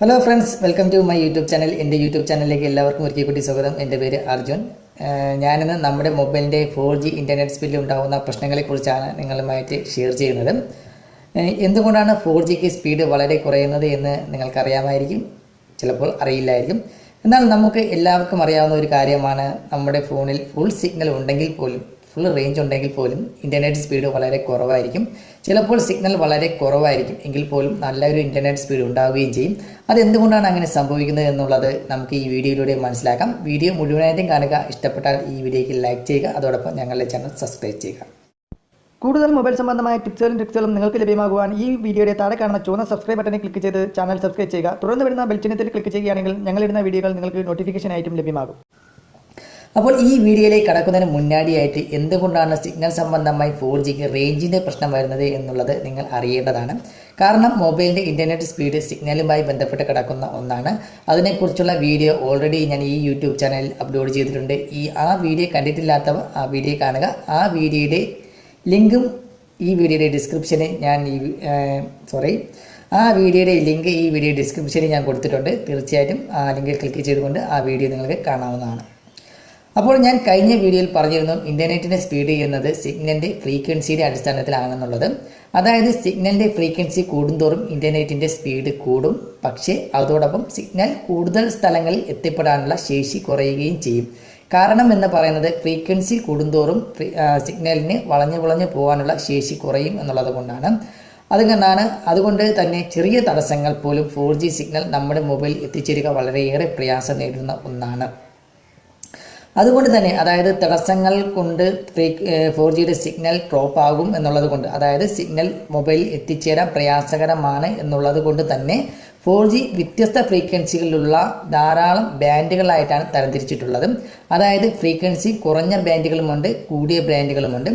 Hello friends, welcome to my YouTube channel. എൻ്റെ YouTube ചാനലിലേക്ക് എല്ലാവർക്കും ഒരിക്കൽ കൂടി സ്വാഗതം. എൻ്റെ പേര് അർജുൻ. ഞാനിന്ന് നമ്മുടെ മൊബൈലിൻ്റെ 4G ഇൻ്റർനെറ്റ് സ്പീഡിൽ ഉണ്ടാകുന്ന പ്രശ്നങ്ങളെക്കുറിച്ചാണ് നിങ്ങളുമായിട്ട് ഷെയർ ചെയ്യുന്നത്. എന്തുകൊണ്ടാണ് 4Gക്ക് സ്പീഡ് വളരെ കുറയുന്നത് എന്ന് നിങ്ങൾക്കറിയാമായിരിക്കും, ചിലപ്പോൾ അറിയില്ലായിരിക്കും. എന്നാൽ നമുക്ക് എല്ലാവർക്കും അറിയാവുന്ന ഒരു കാര്യമാണ്, നമ്മുടെ ഫോണിൽ ഫുൾ സിഗ്നൽ ഉണ്ടെങ്കിൽ പോലും, ഫുൾ റേഞ്ച് ഉണ്ടെങ്കിൽ പോലും ഇൻ്റർനെറ്റ് സ്പീഡ് വളരെ കുറവായിരിക്കും. ചിലപ്പോൾ സിഗ്നൽ വളരെ കുറവായിരിക്കും എങ്കിൽ പോലും നല്ലൊരു ഇൻ്റർനെറ്റ് സ്പീഡ് ഉണ്ടാവുകയും ചെയ്യും. അതെന്തുകൊണ്ടാണ് അങ്ങനെ സംഭവിക്കുന്നത് എന്നുള്ളത് നമുക്ക് ഈ വീഡിയോയിലൂടെ മനസ്സിലാക്കാം. വീഡിയോ മുഴുവനായിട്ടും കാണുക. ഇഷ്ടപ്പെട്ടാൽ ഈ വീഡിയോയ്ക്ക് ലൈക്ക് ചെയ്യുക, അതോടൊപ്പം ഞങ്ങളുടെ ചാനൽ സബ്സ്ക്രൈബ് ചെയ്യുക. കൂടുതൽ മൊബൈൽ സംബന്ധമായ ടിപ്സുകളും ട്രിക്സുകളും നിങ്ങൾക്ക് ലഭ്യമാകുവാൻ ഈ വീഡിയോയുടെ താഴെ കാണുന്ന ചുവന്ന സബ്സ്ക്രൈബ് ബട്ടണിൽ ക്ലിക്ക് ചെയ്ത് ചാനൽ സബ്സ്ക്രൈബ് ചെയ്യുക. തുടർന്ന് വരുന്ന ബെൽ ചിഹ്നത്തിൽ ക്ലിക്ക് ചെയ്യുകയാണെങ്കിൽ ഞങ്ങളിടുന്ന വീഡിയോകൾ നിങ്ങൾക്ക് നോട്ടിഫിക്കേഷൻ ആയിട്ടും ലഭ്യമാകും. അപ്പോൾ ഈ വീഡിയോയിലേക്ക് കടക്കുന്നതിന് മുന്നാടിയായിട്ട് എന്തുകൊണ്ടാണ് സിഗ്നൽ സംബന്ധമായി 4Gക്ക് റേഞ്ചിൻ്റെ പ്രശ്നം വരുന്നത് എന്നുള്ളത് നിങ്ങൾ അറിയേണ്ടതാണ്. കാരണം മൊബൈലിൻ്റെ ഇൻ്റർനെറ്റ് സ്പീഡ് സിഗ്നലുമായി ബന്ധപ്പെട്ട് കിടക്കുന്ന ഒന്നാണ്. അതിനെക്കുറിച്ചുള്ള വീഡിയോ ഓൾറെഡി ഞാൻ ഈ യൂട്യൂബ് ചാനലിൽ അപ്ലോഡ് ചെയ്തിട്ടുണ്ട്. ആ വീഡിയോ കണ്ടിട്ടില്ലാത്തവർ ആ വീഡിയോ കാണുക. ആ വീഡിയോയുടെ ലിങ്കും ഈ വീഡിയോയുടെ ഡിസ്ക്രിപ്ഷന് ആ വീഡിയോയുടെ ലിങ്ക് ഈ വീഡിയോ ഡിസ്ക്രിപ്ഷനിൽ ഞാൻ കൊടുത്തിട്ടുണ്ട്. തീർച്ചയായിട്ടും ആ ലിങ്കിൽ ക്ലിക്ക് ചെയ്തുകൊണ്ട് ആ വീഡിയോ നിങ്ങൾക്ക് കാണാവുന്നതാണ്. അപ്പോൾ ഞാൻ കഴിഞ്ഞ വീഡിയോയിൽ പറഞ്ഞിരുന്നു, ഇൻ്റർനെറ്റിൻ്റെ സ്പീഡ് എന്നത് സിഗ്നലിൻ്റെ ഫ്രീക്വൻസിയുടെ അടിസ്ഥാനത്തിലാണെന്നുള്ളത്. അതായത് സിഗ്നലിൻ്റെ ഫ്രീക്വൻസി കൂടുന്തോറും ഇൻ്റർനെറ്റിൻ്റെ സ്പീഡ് കൂടും. പക്ഷേ അതോടൊപ്പം സിഗ്നൽ കൂടുതൽ സ്ഥലങ്ങളിൽ എത്തിപ്പെടാനുള്ള ശേഷി കുറയുകയും ചെയ്യും. കാരണം എന്ന് പറയുന്നത്, ഫ്രീക്വൻസി കൂടുന്തോറും സിഗ്നലിന് വളഞ്ഞു പോകാനുള്ള ശേഷി കുറയും എന്നുള്ളത് കൊണ്ടാണ്. അതുകൊണ്ട് തന്നെ ചെറിയ തടസ്സങ്ങൾ പോലും 4G സിഗ്നൽ നമ്മുടെ മൊബൈൽ എത്തിച്ചേരുക വളരെയേറെ പ്രയാസം നേരിടുന്ന ഒന്നാണ്. അതുകൊണ്ട് തന്നെ, അതായത് തടസ്സങ്ങൾ കൊണ്ട് 4Gയുടെ സിഗ്നൽ ഡ്രോപ്പ് ആകും എന്നുള്ളത് കൊണ്ട്, അതായത് സിഗ്നൽ മൊബൈലിൽ എത്തിച്ചേരാൻ പ്രയാസകരമാണ് എന്നുള്ളത് കൊണ്ട് തന്നെ 4G വ്യത്യസ്ത ഫ്രീക്വൻസികളിലുള്ള ധാരാളം ബാൻഡുകളായിട്ടാണ് തരംതിരിച്ചിട്ടുള്ളത്. അതായത് ഫ്രീക്വൻസി കുറഞ്ഞ ബാൻഡുകളുമുണ്ട്, കൂടിയ ബാൻഡുകളുമുണ്ട്.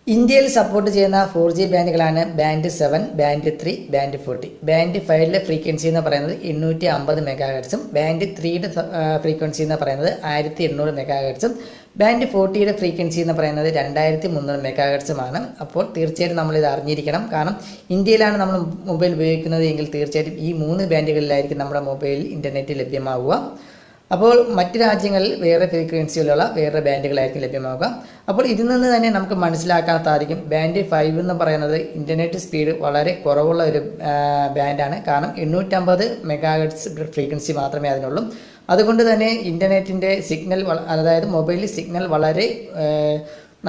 ഇന്ത്യയിൽ സപ്പോർട്ട് ചെയ്യുന്ന 4G ബാൻഡുകളാണ് ബാൻഡ് 7, ബാൻഡ് 3, ബാൻഡ് 40. ബാൻഡ് 5ലെ ഫ്രീക്വൻസി എന്ന് പറയുന്നത് 850 മെഗാഹെർട്സും ബാൻഡ് 3യുടെ ഫ്രീക്വൻസി എന്ന് പറയുന്നത് 1800 മെഗാഹെർട്സും ബാൻഡ് 40യുടെ ഫ്രീക്വൻസി എന്ന് പറയുന്നത് 2300 മെഗാഹെർട്സുമാണ്. അപ്പോൾ തീർച്ചയായിട്ടും നമ്മളിത് അറിഞ്ഞിരിക്കണം. കാരണം ഇന്ത്യയിലാണ് നമ്മൾ മൊബൈൽ ഉപയോഗിക്കുന്നത് എങ്കിൽ തീർച്ചയായിട്ടും ഈ 3 ബാൻഡുകളിലായിരിക്കും നമ്മുടെ മൊബൈലിൽ ഇൻ്റർനെറ്റ് ലഭ്യമാവുക. അപ്പോൾ മറ്റ് രാജ്യങ്ങളിൽ വേറെ ഫ്രീക്വൻസിയിലുള്ള വേറെ ബാൻഡുകളായിരിക്കും ലഭ്യമാവുക. അപ്പോൾ ഇതിൽ നിന്ന് തന്നെ നമുക്ക് മനസ്സിലാക്കാൻ സാധിക്കും, ബാൻഡ് 5 എന്ന് പറയുന്നത് ഇൻ്റർനെറ്റ് സ്പീഡ് വളരെ കുറവുള്ള ഒരു ബാൻഡാണ്. കാരണം 850 മെഗാഹെർട്സ് ഫ്രീക്വൻസി മാത്രമേ അതിനുള്ളൂ. അതുകൊണ്ട് തന്നെ ഇൻ്റർനെറ്റിൻ്റെ സിഗ്നൽ, അതായത് മൊബൈലിൽ സിഗ്നൽ വളരെ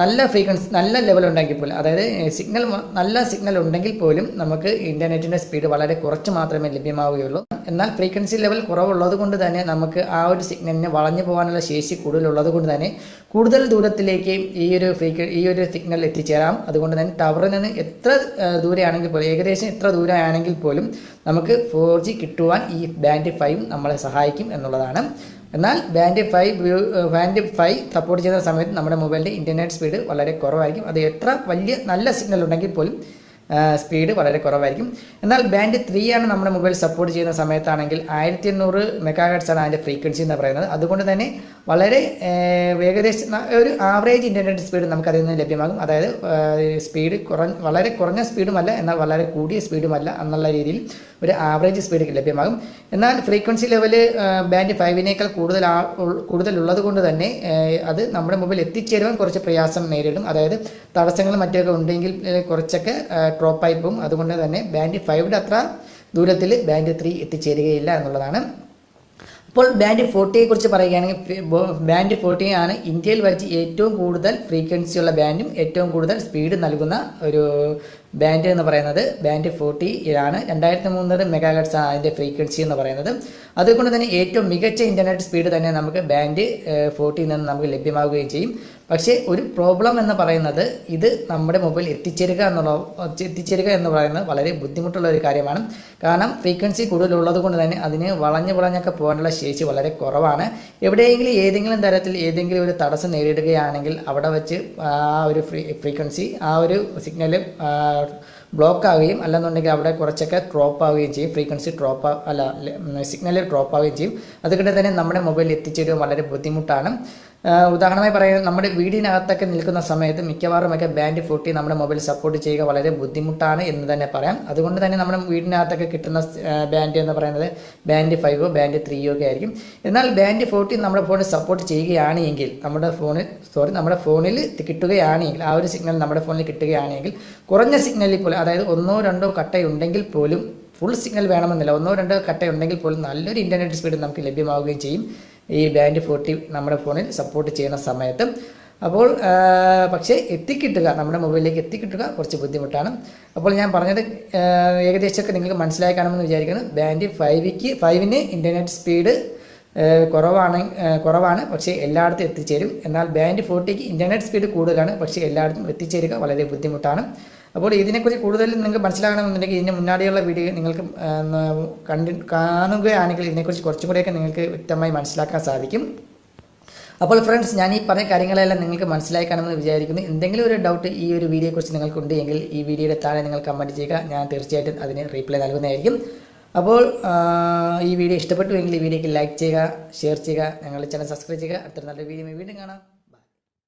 നല്ല ഫ്രീക്വൻസി, നല്ല ലെവൽ ഉണ്ടെങ്കിൽ പോലും, അതായത് നല്ല സിഗ്നൽ ഉണ്ടെങ്കിൽ പോലും നമുക്ക് ഇൻ്റർനെറ്റിൻ്റെ സ്പീഡ് വളരെ കുറച്ച് മാത്രമേ ലഭ്യമാവുകയുള്ളൂ. എന്നാൽ ഫ്രീക്വൻസി ലെവൽ കുറവുള്ളത് കൊണ്ട് തന്നെ നമുക്ക് ആ ഒരു സിഗ്നലിന് വളഞ്ഞു പോകാനുള്ള ശേഷി കൂടുതലുള്ളത് കൊണ്ട് തന്നെ കൂടുതൽ ദൂരത്തിലേക്ക് ഈ ഒരു സിഗ്നൽ എത്തിച്ചേരാം. അതുകൊണ്ട് തന്നെ ടവറിൽ നിന്ന് എത്ര ദൂരെയാണെങ്കിൽ പോലും, ഏകദേശം എത്ര ദൂരമാണെങ്കിൽ പോലും നമുക്ക് 4G കിട്ടുവാൻ ഈ ബാൻഡ് 5 നമ്മളെ സഹായിക്കും എന്നുള്ളതാണ്. എന്നാൽ ബാൻഡ് 5 സപ്പോർട്ട് ചെയ്യുന്ന സമയത്ത് നമ്മുടെ മൊബൈലിൻ്റെ ഇൻ്റർനെറ്റ് സ്പീഡ് വളരെ കുറവായിരിക്കും. അത് എത്ര വലിയ നല്ല സിഗ്നൽ ഉണ്ടെങ്കിൽ പോലും സ്പീഡ് വളരെ കുറവായിരിക്കും. എന്നാൽ ബാൻഡ് 3 ആണ് നമ്മുടെ മൊബൈൽ സപ്പോർട്ട് ചെയ്യുന്ന സമയത്താണെങ്കിൽ 1800 മെഗാഹെർട്സ് ആണ് അതിൻ്റെ ഫ്രീക്വൻസി എന്ന് പറയുന്നത്. അതുകൊണ്ട് തന്നെ വളരെ ഏകദേശം ഒരു ആവറേജ് ഇൻ്റർനെറ്റ് സ്പീഡ് നമുക്ക് അതിൽ നിന്ന് ലഭ്യമാകും. അതായത് സ്പീഡ് വളരെ കുറഞ്ഞ സ്പീഡുമല്ല, എന്നാൽ വളരെ കൂടിയ സ്പീഡുമല്ല എന്നുള്ള രീതിയിൽ ഒരു ആവറേജ് സ്പീഡ് ലഭ്യമാകും. എന്നാൽ ഫ്രീക്വൻസി ലെവല് ബാൻഡ് 5നേക്കാൾ കൂടുതലുള്ളത് കൊണ്ട് തന്നെ അത് നമ്മുടെ മൊബൈൽ എത്തിച്ചേരുവാൻ കുറച്ച് പ്രയാസം നേരിടും. അതായത് തടസ്സങ്ങൾ മറ്റൊക്കെ ഉണ്ടെങ്കിൽ കുറച്ചൊക്കെ ഡ്രോപ്പായി പോകും. അതുകൊണ്ട് തന്നെ ബാൻഡ് 5യുടെ അത്ര ദൂരത്തിൽ ബാൻഡ് 3 എത്തിച്ചേരുകയില്ല എന്നുള്ളതാണ്. അപ്പോൾ ബാൻഡ് 40യെ കുറിച്ച് പറയുകയാണെങ്കിൽ, ബാൻഡ് 40 ആണ് ഇന്ത്യയിൽ വച്ച് ഏറ്റവും കൂടുതൽ ഫ്രീക്വൻസിയുള്ള ബാൻഡും ഏറ്റവും കൂടുതൽ സ്പീഡ് നൽകുന്ന ഒരു ബാൻഡ് എന്ന് പറയുന്നത് ബാൻഡ് 40 ആണ്. 2300 മെഗാഹെർട്സ് ആണ് അതിൻ്റെ ഫ്രീക്വൻസി എന്ന് പറയുന്നത്. അതുകൊണ്ട് തന്നെ ഏറ്റവും മികച്ച ഇൻ്റർനെറ്റ് സ്പീഡ് തന്നെ നമുക്ക് ബാൻഡ് 40 നിന്ന് നമുക്ക് ലഭ്യമാവുകയും ചെയ്യും. പക്ഷേ ഒരു പ്രോബ്ലം എന്ന് പറയുന്നത്, ഇത് നമ്മുടെ മൊബൈൽ എത്തിച്ചേരുക എന്ന് പറയുന്നത് വളരെ ബുദ്ധിമുട്ടുള്ള ഒരു കാര്യമാണ്. കാരണം ഫ്രീക്വൻസി കൂടുതലുള്ളത് കൊണ്ട് തന്നെ അതിന് വളഞ്ഞൊക്കെ പോകാനുള്ള ശേഷി വളരെ കുറവാണ്. ഏതെങ്കിലും തരത്തിൽ ഏതെങ്കിലും ഒരു തടസ്സം നേരിടുകയാണെങ്കിൽ അവിടെ വെച്ച് ആ ഒരു ഫ്രീക്വൻസി, ആ ഒരു സിഗ്നൽ ബ്ലോക്ക് ആവുകയും അല്ലെന്നുണ്ടെങ്കിൽ അവിടെ കുറച്ചൊക്കെ ഡ്രോപ്പ് ആവുകയും ചെയ്യും. ഫ്രീക്വൻസി സിഗ്നൽ ഡ്രോപ്പ് ആവുകയും ചെയ്യും. അതുകൊണ്ട് തന്നെ നമ്മുടെ മൊബൈൽ എത്തിച്ചേരുവാൻ വളരെ ബുദ്ധിമുട്ടാണ്. ഉദാഹരണമായി പറയുന്നത് നമ്മുടെ വീടിനകത്തൊക്കെ നിൽക്കുന്ന സമയത്ത് മിക്കവാറുമൊക്കെ ബാൻഡ് 40 നമ്മുടെ മൊബൈൽ സപ്പോർട്ട് ചെയ്യുക വളരെ ബുദ്ധിമുട്ടാണ് എന്ന് തന്നെ പറയാം. അതുകൊണ്ട് തന്നെ നമ്മുടെ വീടിനകത്തൊക്കെ കിട്ടുന്ന ബാൻഡ് എന്ന് പറയുന്നത് ബാൻഡ് 5 ബാൻഡ് 3 ഒക്കെ ആയിരിക്കും. എന്നാൽ ബാൻഡ് 40 നമ്മുടെ ഫോണിൽ സപ്പോർട്ട് ചെയ്യുകയാണെങ്കിൽ നമ്മുടെ ഫോണിൽ കിട്ടുകയാണെങ്കിൽ ആ ഒരു സിഗ്നൽ നമ്മുടെ ഫോണിൽ കിട്ടുകയാണെങ്കിൽ കുറഞ്ഞ സിഗ്നലിൽ പോലും, അതായത് 1-2 കട്ടയുണ്ടെങ്കിൽ പോലും, ഫുൾ സിഗ്നൽ വേണമെന്നില്ല, 1-2 കട്ടയുണ്ടെങ്കിൽ പോലും നല്ലൊരു ഇൻ്റർനെറ്റ് സ്പീഡ് നമുക്ക് ലഭ്യമാവുകയും ചെയ്യും ഈ ബാൻഡ് 40 നമ്മുടെ ഫോണിൽ സപ്പോർട്ട് ചെയ്യുന്ന സമയത്ത്. അപ്പോൾ പക്ഷേ എത്തിക്കിട്ടുക, നമ്മുടെ മൊബൈലിലേക്ക് എത്തിക്കിട്ടുക കുറച്ച് ബുദ്ധിമുട്ടാണ്. അപ്പോൾ ഞാൻ പറഞ്ഞത് ഏകദേശമൊക്കെ നിങ്ങൾക്ക് മനസ്സിലായി കാണുമെന്ന് വിചാരിക്കുന്നു. ബാൻഡ് 5ന് ഇൻ്റർനെറ്റ് സ്പീഡ് കുറവാണ്, പക്ഷേ എല്ലായിടത്തും എത്തിച്ചേരും. എന്നാൽ ബാൻഡ് 40ക്ക് ഇൻ്റർനെറ്റ് സ്പീഡ് കൂടുതലാണ്, പക്ഷേ എല്ലായിടത്തും എത്തിച്ചേരുക വളരെ ബുദ്ധിമുട്ടാണ്. അപ്പോൾ ഇതിനെക്കുറിച്ച് കൂടുതൽ നിങ്ങൾക്ക് മനസ്സിലാകണമെന്നുണ്ടെങ്കിൽ ഇതിൻ്റെ മുന്നാടിയുള്ള വീഡിയോ നിങ്ങൾക്ക് കാണുകയാണെങ്കിൽ ഇതിനെക്കുറിച്ച് കുറച്ചും കൂടെയൊക്കെ നിങ്ങൾക്ക് വ്യക്തമായി മനസ്സിലാക്കാൻ സാധിക്കും. അപ്പോൾ ഫ്രണ്ട്സ്, ഞാൻ ഈ പറഞ്ഞ കാര്യങ്ങളെല്ലാം നിങ്ങൾക്ക് മനസ്സിലായി കാണുമെന്ന് വിചാരിക്കുന്നു. എന്തെങ്കിലും ഒരു ഡൗട്ട് ഈ ഒരു വീഡിയോയെക്കുറിച്ച് നിങ്ങൾക്കുണ്ട് എങ്കിൽ ഈ വീഡിയോയുടെ താഴെ നിങ്ങൾ കമൻറ്റ് ചെയ്യുക, ഞാൻ തീർച്ചയായിട്ടും അതിന് റീപ്ലൈ നൽകുന്നതായിരിക്കും. അപ്പോൾ ഈ വീഡിയോ ഇഷ്ടപ്പെട്ടുവെങ്കിൽ ഈ വീഡിയോയ്ക്ക് ലൈക്ക് ചെയ്യുക, ഷെയർ ചെയ്യുക, ഞങ്ങളുടെ ചാനൽ സബ്സ്ക്രൈബ് ചെയ്യുക. അടുത്ത നല്ല വീഡിയോ വീണ്ടും കാണാം.